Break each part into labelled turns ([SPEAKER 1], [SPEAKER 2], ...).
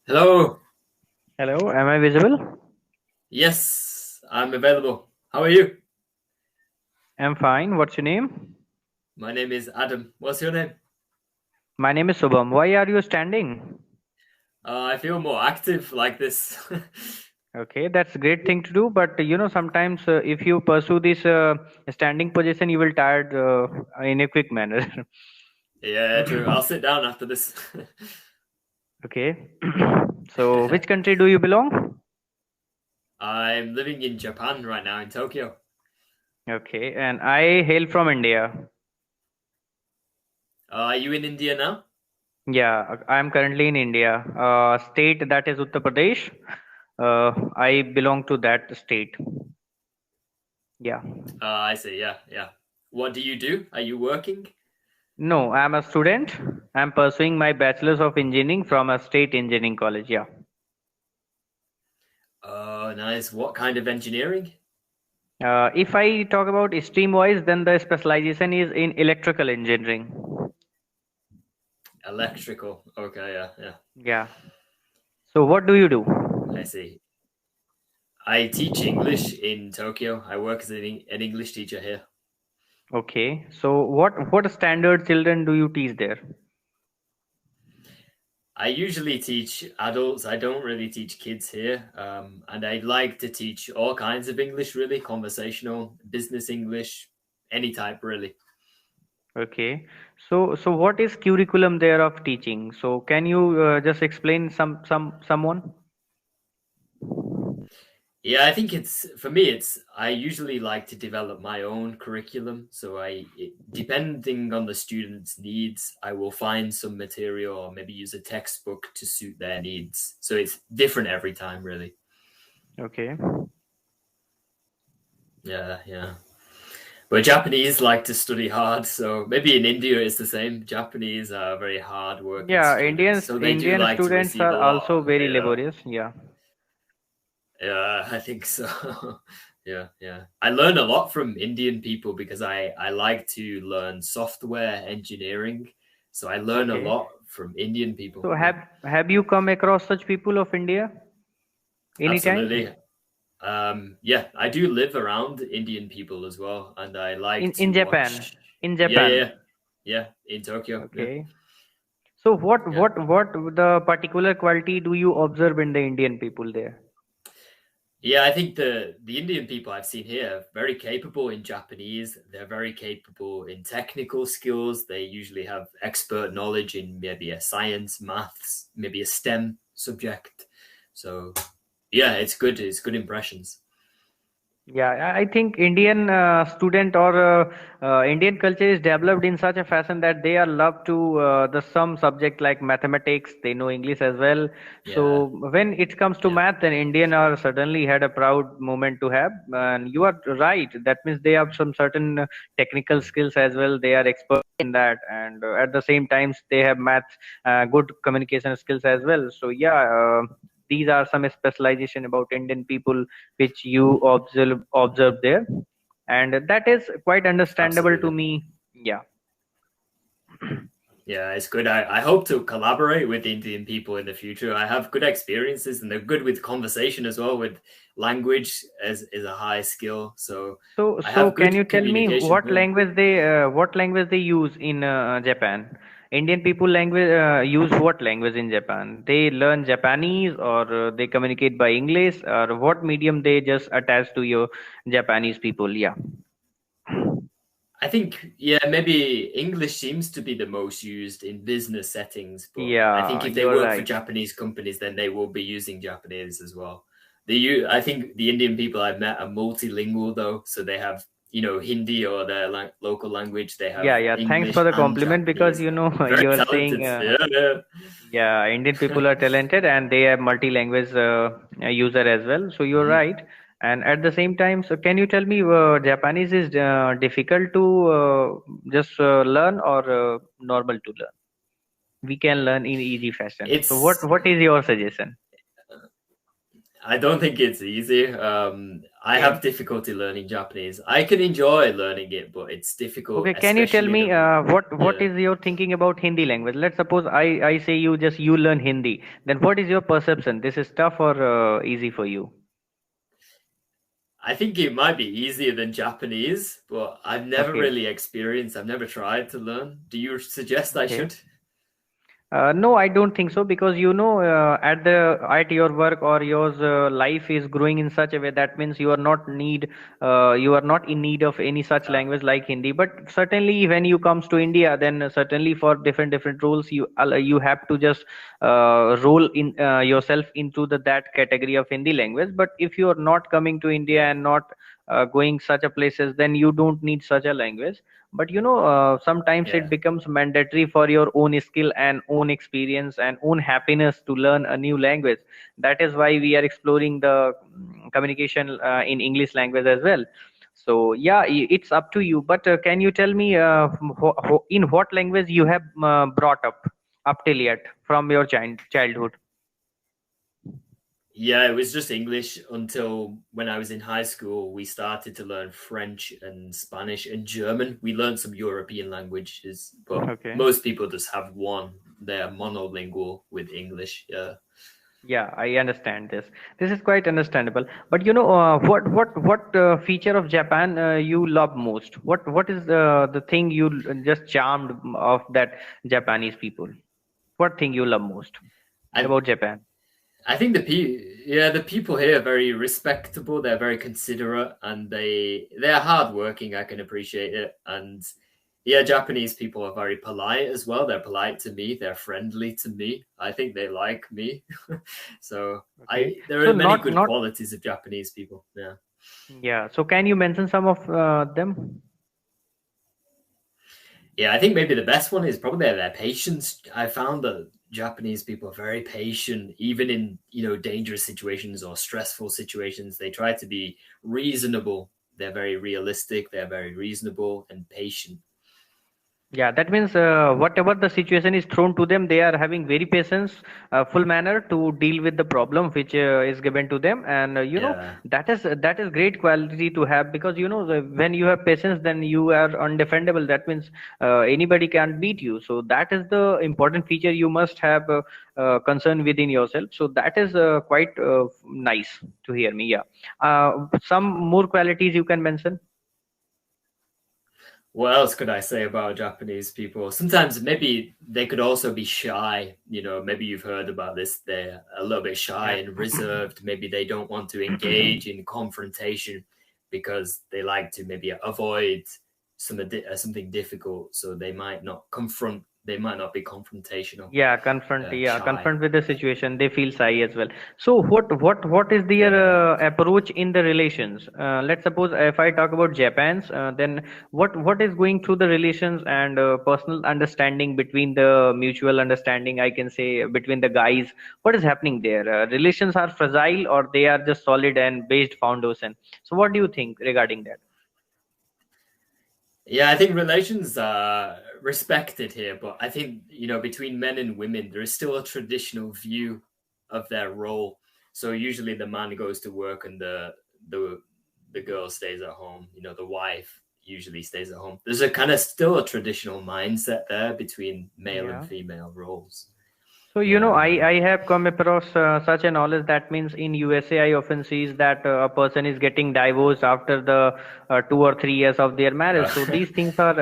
[SPEAKER 1] Hello.
[SPEAKER 2] Hello, am I visible?
[SPEAKER 1] Yes, I'm available. How are you?
[SPEAKER 2] I'm fine. What's your name?
[SPEAKER 1] My name is Adam. What's your name?
[SPEAKER 2] My name is Subham. Why are you standing?
[SPEAKER 1] I feel more active like this.
[SPEAKER 2] Okay, that's a great thing to do. But sometimes if you pursue this standing position, you will tired in a quick manner.
[SPEAKER 1] Yeah, true. I'll sit down after this.
[SPEAKER 2] Okay. So, which country do you belong?
[SPEAKER 1] I'm living in Japan right now in Tokyo.
[SPEAKER 2] Okay, and I hail from India.
[SPEAKER 1] Are you in India now?
[SPEAKER 2] Yeah, I'm currently in India. State that is Uttar Pradesh. I belong to that state. Yeah.
[SPEAKER 1] I see. Yeah, yeah. What do you do? Are you working?
[SPEAKER 2] No, I'm a student. I'm pursuing my bachelor's of engineering from a state engineering college. Yeah.
[SPEAKER 1] Oh, nice. What kind of engineering?
[SPEAKER 2] If I talk about stream wise, then the specialization is in electrical engineering.
[SPEAKER 1] Electrical. Okay, yeah, yeah.
[SPEAKER 2] Yeah. So what do you do?
[SPEAKER 1] I see. I teach English in Tokyo. I work as an English teacher here.
[SPEAKER 2] Okay. So what standard children do you teach there?
[SPEAKER 1] I usually teach adults. I don't really teach kids here. And I like to teach all kinds of English, really conversational, business English, any type, really.
[SPEAKER 2] Okay. So what is curriculum there of teaching? So can you just explain someone?
[SPEAKER 1] Yeah, I think it's for me. I usually like to develop my own curriculum. So depending on the student's needs, I will find some material or maybe use a textbook to suit their needs. So it's different every time, really.
[SPEAKER 2] Okay.
[SPEAKER 1] Yeah, yeah. But Japanese like to study hard, so maybe in India it's the same. Japanese are very hard working
[SPEAKER 2] Yeah,
[SPEAKER 1] students, so they do
[SPEAKER 2] Indian
[SPEAKER 1] like to
[SPEAKER 2] students
[SPEAKER 1] receive
[SPEAKER 2] are
[SPEAKER 1] a lot.
[SPEAKER 2] also very
[SPEAKER 1] Yeah,
[SPEAKER 2] laborious. Yeah.
[SPEAKER 1] yeah, I think so. Yeah, yeah. I learn a lot from Indian people because I like to learn software engineering, so I learn a
[SPEAKER 2] Okay.
[SPEAKER 1] lot from Indian people.
[SPEAKER 2] So
[SPEAKER 1] Yeah,
[SPEAKER 2] have you come across such people of India
[SPEAKER 1] absolutely.
[SPEAKER 2] anytime
[SPEAKER 1] Yeah, I do live around Indian people as well, and I like
[SPEAKER 2] in
[SPEAKER 1] to
[SPEAKER 2] Japan?
[SPEAKER 1] watch.
[SPEAKER 2] In
[SPEAKER 1] Yeah, yeah,
[SPEAKER 2] Japan.
[SPEAKER 1] yeah, yeah, in Tokyo. Yeah,
[SPEAKER 2] Okay. So
[SPEAKER 1] yeah.
[SPEAKER 2] what the particular quality do you observe in the Indian people there?
[SPEAKER 1] Yeah, I think the Indian people I've seen here are very capable in Japanese. They're very capable in technical skills. They usually have expert knowledge in maybe a science, maths, maybe a STEM subject. So yeah, it's good. It's good impressions.
[SPEAKER 2] Yeah, I think Indian student or Indian culture is developed in such a fashion that they are love to the some subject like mathematics. They know English as well. So
[SPEAKER 1] Yeah,
[SPEAKER 2] when it comes to
[SPEAKER 1] yeah,
[SPEAKER 2] math, then Indian are suddenly had a proud moment to have. And you are right. That means they have some certain technical skills as well. They are expert in that, and at the same times they have math, good communication skills as well. So yeah. These are some specialization about Indian people which you observe there, and that is quite understandable to
[SPEAKER 1] absolutely.
[SPEAKER 2] me. Yeah.
[SPEAKER 1] Yeah, it's good. I hope to collaborate with Indian people in the future. I have good experiences and they're good with conversation as well, with language as is a high skill. So I
[SPEAKER 2] So
[SPEAKER 1] have
[SPEAKER 2] can you
[SPEAKER 1] good
[SPEAKER 2] tell me
[SPEAKER 1] communication. Yeah.
[SPEAKER 2] what language they use in Japan? Indian people language use what language in Japan? They learn Japanese, or they communicate by English, or what medium they just attach to your Japanese people? Yeah.
[SPEAKER 1] I think, yeah, maybe English seems to be the most used in business settings, but I think
[SPEAKER 2] Yeah,
[SPEAKER 1] if they
[SPEAKER 2] you're
[SPEAKER 1] work for
[SPEAKER 2] right.
[SPEAKER 1] Japanese companies, then they will be using Japanese as well. I think the Indian people I've met are multilingual though, so they have, Hindi or their local language. They have
[SPEAKER 2] Yeah, yeah. Thanks
[SPEAKER 1] English
[SPEAKER 2] for the
[SPEAKER 1] and
[SPEAKER 2] compliment, because
[SPEAKER 1] Japanese. Very
[SPEAKER 2] you're saying
[SPEAKER 1] talented. Yeah, yeah.
[SPEAKER 2] yeah, Indian people are talented and they are multi-language user as well. So you're
[SPEAKER 1] Mhm.
[SPEAKER 2] right. And at the same time, so can you tell me Japanese is difficult to just learn, or normal to learn? We can learn in easy fashion. So
[SPEAKER 1] It's
[SPEAKER 2] what is your suggestion?
[SPEAKER 1] I don't think it's easy. I
[SPEAKER 2] Okay.
[SPEAKER 1] have difficulty learning Japanese. I can enjoy learning it, but it's difficult,
[SPEAKER 2] Okay, can you tell
[SPEAKER 1] especially
[SPEAKER 2] me what
[SPEAKER 1] yeah.
[SPEAKER 2] is your thinking about Hindi language? Let's suppose I say you learn Hindi. Then what is your perception? This is tough or easy for you?
[SPEAKER 1] I think it might be easier than Japanese, but I've never
[SPEAKER 2] Okay.
[SPEAKER 1] really experienced. I've never tried to learn. Do you suggest I
[SPEAKER 2] Okay.
[SPEAKER 1] should?
[SPEAKER 2] No, I don't think so because at your work or your life is growing in such a way that means you are not in need of any such
[SPEAKER 1] Uh,
[SPEAKER 2] language like Hindi. But certainly when you comes to India, then certainly for different roles you have to just roll in yourself into that category of Hindi language. But if you are not coming to India
[SPEAKER 1] yeah,
[SPEAKER 2] and not going such a places, then you don't need such a language. But sometimes it
[SPEAKER 1] yeah,
[SPEAKER 2] becomes mandatory for your own skill and own experience and own happiness to learn a new language. That is why we are exploring the communication in English language as well. So yeah, it's up to you, but can you tell me in what language you have brought up till yet from your childhood?
[SPEAKER 1] yeah. It was just English until when I was in high school. We started to learn French and Spanish and German. We learned some European languages, but
[SPEAKER 2] Okay.
[SPEAKER 1] most people just have one. They're monolingual with English. Yeah.
[SPEAKER 2] Yeah, I understand this. This is quite understandable. But what feature of Japan you love most? What is the thing you just charmed of that Japanese people? What thing you love most
[SPEAKER 1] I
[SPEAKER 2] about Japan?
[SPEAKER 1] I think the people here are very respectable. They're very considerate, and they're hardworking. I can appreciate it, and yeah, Japanese people are very polite as well. They're polite to me. They're friendly to me. I think they like me. So
[SPEAKER 2] Okay,
[SPEAKER 1] I there
[SPEAKER 2] so
[SPEAKER 1] are many
[SPEAKER 2] not
[SPEAKER 1] good
[SPEAKER 2] not
[SPEAKER 1] qualities of Japanese people. Yeah.
[SPEAKER 2] yeah. So can you mention some of them?
[SPEAKER 1] Yeah, I think maybe the best one is probably their patience. I found that Japanese people are very patient, even in dangerous situations or stressful situations. They try to be reasonable. They're very realistic. They're very reasonable and patient.
[SPEAKER 2] Yeah, that means whatever the situation is thrown to them, they are having very patience, full manner to deal with the problem which is given to them, and
[SPEAKER 1] Yeah,
[SPEAKER 2] that is great quality to have because when you have patience, then you are undefendable. That means anybody can beat you. So that is the important feature you must have concern within yourself. So that is quite nice to hear me. Yeah, some more qualities you can mention.
[SPEAKER 1] what else could I say about Japanese people? Sometimes maybe they could also be shy. Maybe you've heard about this. They're a little bit shy
[SPEAKER 2] Yeah.
[SPEAKER 1] and reserved. Maybe they don't want to engage in confrontation because they like to maybe avoid something difficult. So they might not confront. They might not be confrontational. Shy.
[SPEAKER 2] Confront with the situation. They feel shy as well. So what is their
[SPEAKER 1] Yeah.
[SPEAKER 2] approach in the relations? Let's suppose if I talk about Japan's, then what is going through the relations and personal understanding between the mutual understanding, I can say, between the guys. What is happening there? Relations are fragile or they are just solid and based foundation. So what do you think regarding that?
[SPEAKER 1] Yeah, I think relations are respected here, but I think, between men and women, there is still a traditional view of their role. So usually the man goes to work and the girl stays at home. The wife usually stays at home. There's a kind of still a traditional mindset there between male and
[SPEAKER 2] Yeah.
[SPEAKER 1] female roles.
[SPEAKER 2] So,
[SPEAKER 1] Yeah.
[SPEAKER 2] I have come across such a knowledge that means in USA, I often sees that a person is getting divorced after the 2 or 3 years of their marriage. So these things are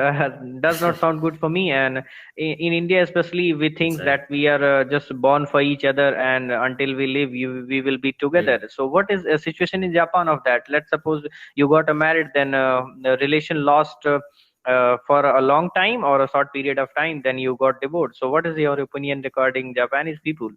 [SPEAKER 2] does not sound good for me. And in India, especially, we think
[SPEAKER 1] Same.
[SPEAKER 2] that we are just born for each other, and until we live, we will be together.
[SPEAKER 1] Mm.
[SPEAKER 2] So, what is a situation in Japan of that? Let's suppose you got married, then the relation lost. For a long time or a short period of time, then you got divorced. So, what is your opinion regarding Japanese people?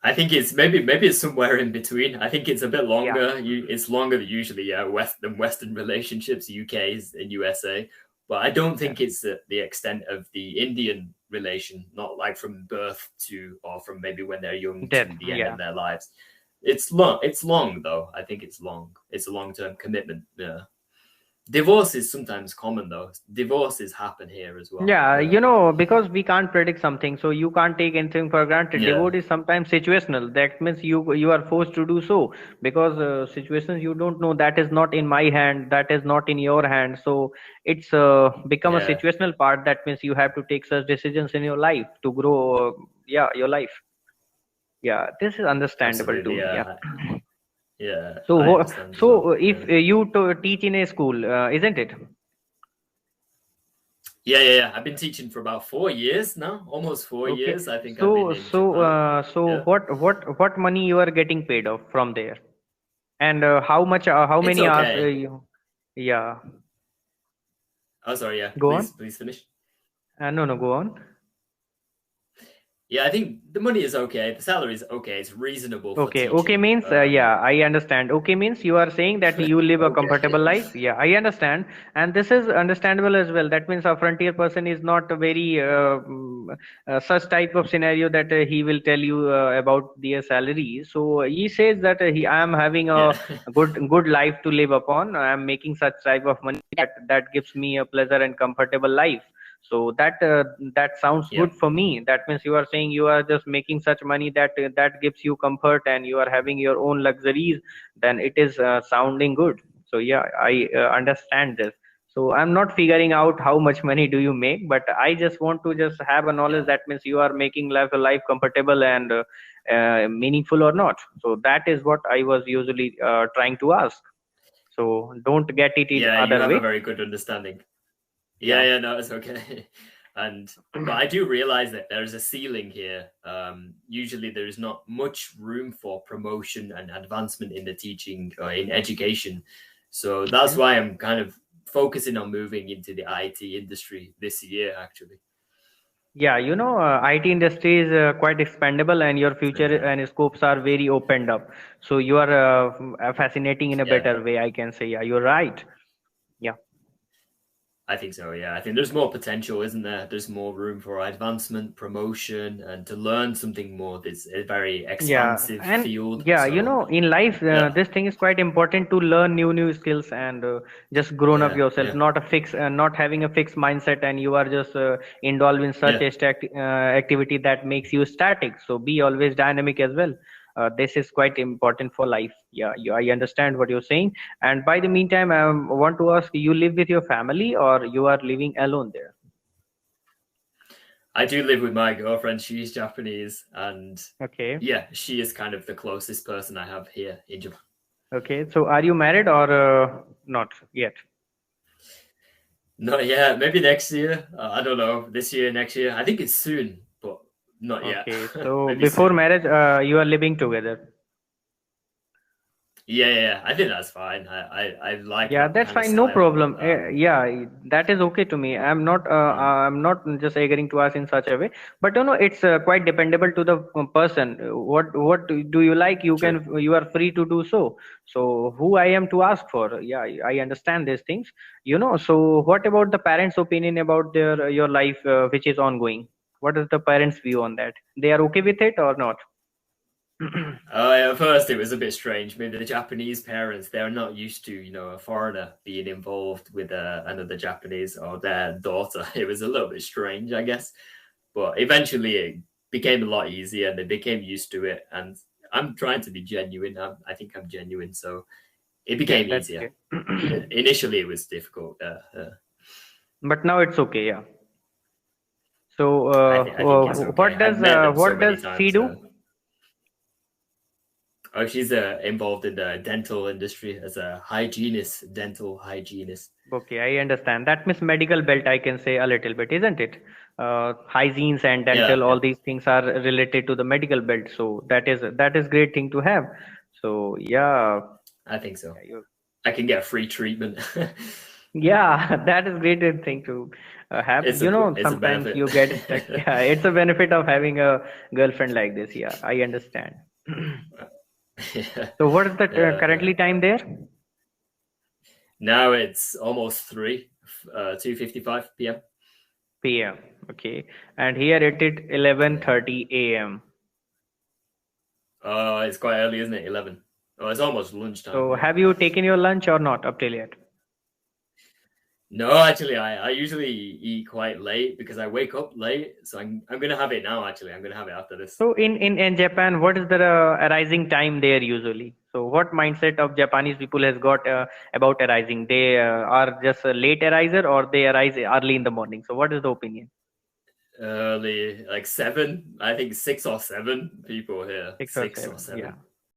[SPEAKER 1] I think maybe it's somewhere in between. I think it's a bit
[SPEAKER 2] Yeah,
[SPEAKER 1] longer. It's longer than usually, yeah, Western relationships, UK's and USA. But I don't
[SPEAKER 2] yeah,
[SPEAKER 1] think it's the extent of the Indian relation, not like from birth to or from maybe when they're young
[SPEAKER 2] death.
[SPEAKER 1] to the end of
[SPEAKER 2] Yeah.
[SPEAKER 1] their lives. It's long. It's long though. I think it's long. It's a long term commitment. Yeah. Divorce is sometimes common though. Divorces happen here as well.
[SPEAKER 2] Yeah, because we can't predict something, so you can't take anything for granted.
[SPEAKER 1] Yeah,
[SPEAKER 2] Divorce is sometimes situational. That means you are forced to do so because situations you don't know. That is not in my hand. That is not in your hand. So it's become a
[SPEAKER 1] yeah,
[SPEAKER 2] situational part. That means you have to take such decisions in your life to grow. Yeah, your life. Yeah, this is understandable
[SPEAKER 1] absolutely.
[SPEAKER 2] too. Yeah.
[SPEAKER 1] Yeah,
[SPEAKER 2] So
[SPEAKER 1] I understand as well.
[SPEAKER 2] if
[SPEAKER 1] Yeah.
[SPEAKER 2] you teach in a school, isn't it?
[SPEAKER 1] Yeah. I've been teaching for about 4 years now, almost four
[SPEAKER 2] Okay.
[SPEAKER 1] years. I think I've been in
[SPEAKER 2] So
[SPEAKER 1] Japan.
[SPEAKER 2] so
[SPEAKER 1] Yeah,
[SPEAKER 2] what money you are getting paid off from there, and how much how
[SPEAKER 1] it's
[SPEAKER 2] many hours
[SPEAKER 1] okay.
[SPEAKER 2] you? Yeah.
[SPEAKER 1] Oh, sorry. Yeah,
[SPEAKER 2] Go on.
[SPEAKER 1] please finish.
[SPEAKER 2] No, go on.
[SPEAKER 1] Yeah, I think the money is okay. The salary is okay. It's reasonable for
[SPEAKER 2] Okay, okay
[SPEAKER 1] teaching.
[SPEAKER 2] means yeah, I understand. Okay means you are saying that you live a comfortable
[SPEAKER 1] Okay.
[SPEAKER 2] life. Yeah, I understand, and this is understandable as well. That means a frontier person is not a very such type of scenario that he will tell you about their salary. So he says that I am having a
[SPEAKER 1] Yeah.
[SPEAKER 2] good life to live upon. I am making such type of money that gives me a pleasure and comfortable life. So that sounds
[SPEAKER 1] Yeah.
[SPEAKER 2] good for me. That means you are saying you are just making such money that gives you comfort and you are having your own luxuries. Then it is sounding good. So yeah, I understand this. So I'm not figuring out how much money do you make, but I just want to just have a knowledge.
[SPEAKER 1] Yeah.
[SPEAKER 2] That means you are making life comfortable and meaningful or not. So that is what I was usually trying to ask. So don't get it in
[SPEAKER 1] Yeah, you
[SPEAKER 2] other
[SPEAKER 1] have a
[SPEAKER 2] way.
[SPEAKER 1] very good understanding.
[SPEAKER 2] Yeah.
[SPEAKER 1] No, it's okay. But I do realize that there's a ceiling here. Usually there is not much room for promotion and advancement in the teaching in education. So that's
[SPEAKER 2] Okay.
[SPEAKER 1] why I'm kind of focusing on moving into the IT industry this year, actually.
[SPEAKER 2] Yeah, IT industry is quite expandable, and your future
[SPEAKER 1] Yeah.
[SPEAKER 2] and scopes are very opened up. So you are fascinating in a
[SPEAKER 1] Yeah.
[SPEAKER 2] better way, I can say. Yeah, you're right. Yeah.
[SPEAKER 1] I think so. Yeah, I think there's more potential, isn't there? There's more room for advancement, promotion, and to learn something more. It's a very
[SPEAKER 2] Yeah,
[SPEAKER 1] expansive
[SPEAKER 2] and
[SPEAKER 1] field.
[SPEAKER 2] yeah,
[SPEAKER 1] So
[SPEAKER 2] in life,
[SPEAKER 1] yeah,
[SPEAKER 2] this thing is quite important to learn new skills and just grown up yourself.
[SPEAKER 1] yeah,
[SPEAKER 2] Not having a fixed mindset, and you are just involved in such
[SPEAKER 1] yeah.
[SPEAKER 2] a activity that makes you static. So be always dynamic as well. This is quite important for life. Yeah, I understand what you're saying. And by the meantime, I want to ask: you live with your family, or you are living alone there?
[SPEAKER 1] I do live with my girlfriend. She's Japanese, and
[SPEAKER 2] Okay.
[SPEAKER 1] yeah, she is kind of the closest person I have here in Japan.
[SPEAKER 2] Okay. So are you married or not yet?
[SPEAKER 1] Not yet. Maybe next year. I don't know. This year, next year. I think it's soon, but not yet.
[SPEAKER 2] Okay, so
[SPEAKER 1] Maybe
[SPEAKER 2] before
[SPEAKER 1] soon.
[SPEAKER 2] marriage, you are living together.
[SPEAKER 1] Yeah. I think that's fine. I like
[SPEAKER 2] Yeah,
[SPEAKER 1] that
[SPEAKER 2] that's
[SPEAKER 1] kind of
[SPEAKER 2] fine, no
[SPEAKER 1] style.
[SPEAKER 2] problem. Yeah, that is okay to me.
[SPEAKER 1] Mm,
[SPEAKER 2] I'm not just agreeing to us in such a way, but it's quite dependable to the person. What do you like?
[SPEAKER 1] true.
[SPEAKER 2] You are free to do so. So who I am to ask for? Yeah, I understand these things. So what about the parents' opinion about your life, which is ongoing? What is the parents' view on that? They are okay with it or not?
[SPEAKER 1] At first, it was a bit strange. Maybe the Japanese parents, they're not used to, a foreigner being involved with another Japanese or their daughter. It was a little bit strange, I guess. But eventually, it became a lot easier and they became used to it. And I'm trying to be genuine. I think I'm genuine. So it
[SPEAKER 2] Yeah,
[SPEAKER 1] became
[SPEAKER 2] that's
[SPEAKER 1] easier.
[SPEAKER 2] great.
[SPEAKER 1] Initially, it was difficult.
[SPEAKER 2] But now it's okay. Yeah. So,
[SPEAKER 1] I think it's okay. I've met them so
[SPEAKER 2] what
[SPEAKER 1] many
[SPEAKER 2] does she
[SPEAKER 1] times.
[SPEAKER 2] do?
[SPEAKER 1] Oh, she's involved in the dental industry as a hygienist, dental hygienist.
[SPEAKER 2] Okay, I understand. That means medical belt, I can say a little bit, isn't it? Hygienes and dental,
[SPEAKER 1] Yeah,
[SPEAKER 2] all these things are related to the medical belt. So that is great thing to have. So yeah,
[SPEAKER 1] I think so.
[SPEAKER 2] yeah,
[SPEAKER 1] I can get free treatment.
[SPEAKER 2] yeah, that is great thing to have.
[SPEAKER 1] It's a
[SPEAKER 2] Sometimes
[SPEAKER 1] benefit.
[SPEAKER 2] you get stuck. Yeah, it's a benefit of having a girlfriend like this. Yeah, I understand.
[SPEAKER 1] yeah,
[SPEAKER 2] So what is the
[SPEAKER 1] yeah.
[SPEAKER 2] currently time there?
[SPEAKER 1] Now it's almost 2:55 p.m.
[SPEAKER 2] PM. Okay. And here it is
[SPEAKER 1] Yeah.
[SPEAKER 2] 11:30 AM.
[SPEAKER 1] Oh, it's quite early, isn't it? 11. Oh, it's almost lunchtime.
[SPEAKER 2] So
[SPEAKER 1] Yeah.
[SPEAKER 2] have you taken your lunch or not up till yet?
[SPEAKER 1] No, actually, I usually eat quite late because I wake up late. So I'm gonna have it now. Actually, I'm gonna have it after this.
[SPEAKER 2] So in Japan, what is the arising time there usually? So what mindset of Japanese people has got about arising? They are just a late ariser, or they arise early in the morning. So what is the opinion?
[SPEAKER 1] Early, like seven. I think 6 or 7 people here.
[SPEAKER 2] 6 or
[SPEAKER 1] Six or
[SPEAKER 2] 7? Yeah.
[SPEAKER 1] seven.